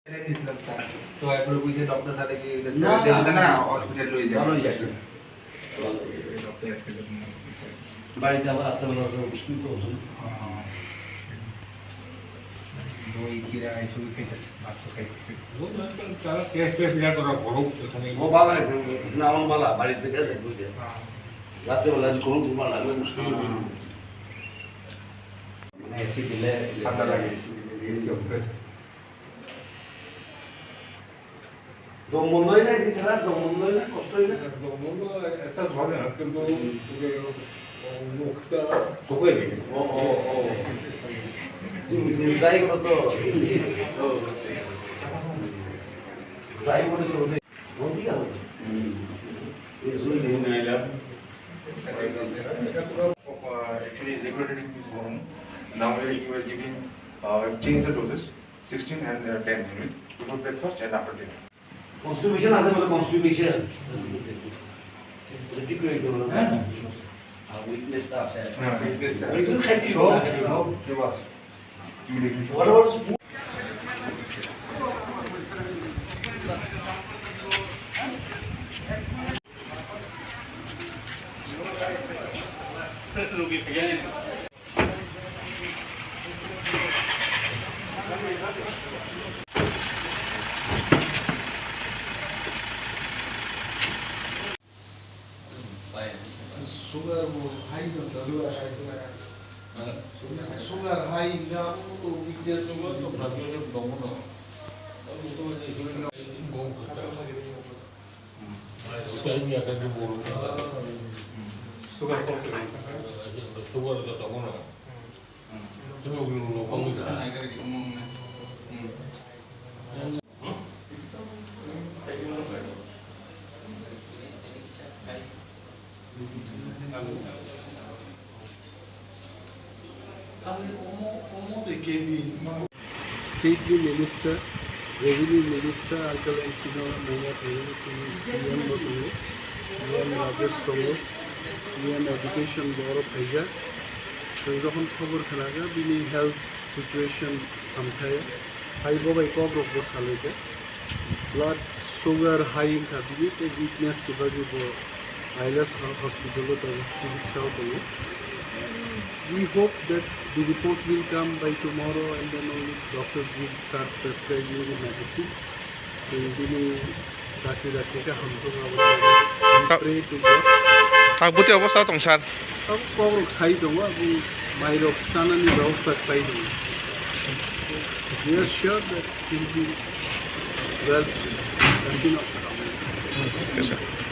तो आप लोग कोई डॉक्टर साथे की देखते ना हॉस्पिटल ले जाओ डॉक्टर इसके বাড়িতে আবার আছে বলে মুশকিল তো হলো দই কিরা এসব খেতেছে ভাত খাইতেছে ও তারা কেস লিয়া করা বড় এখানে ও ভালো আছে না আমার বালা বাড়ি থেকে দেখবো যে রাতে বেলা কোনো ঘুমা লাগবে মুশকিল মানে এসি দিলে ঠান্ডা লাগে এসি অফ করে দম বন্ধ হয় না এসি ছাড়া দম বন্ধ হয় না কষ্ট হয় না দম বন্ধ এসা হয় না কিন্তু মুখটা শুকিয়ে গেছে ও যাই করো তো যাই করে চলবে ঠিক আছে Actually regulated in this form. Now you are giving change the doses 16 and 10 unit before breakfast and after dinner. Constitution আছে বলে কনস্টিটিউশন ঠিক করে দিও না আর উইকনেসটা আছে উইকনেস খাইতে সব Dewas what about food sugar high sugar high na to weakness to problem domono Saya ni akan diburu. Sugar com Sugar itu tak mana. Cuma belum kamu itu. State Minister, Revenue Minister, Alkal and Sino, Maya CM Botu, CM Rajesh Tomo, CM Education Board of Asia. So, যখন খবর খানাগা বিনি health situation আমথায় high বাবাই কব রোগ বসালেকে blood sugar high খাবি তো weakness এভাবে eyelash হসপিটালে তো চিকিৎসাও তো we hope that the report will come by tomorrow and then only doctors will start prescribing the medicine. So ini daki ka hantu pray to God. Buti অবস্থা tong sir. Ang pawrok sai dong abu mayrok sana ni ব্যবস্থা পাই dong. We are sure that he will be well soon. Continue. Yes, sir.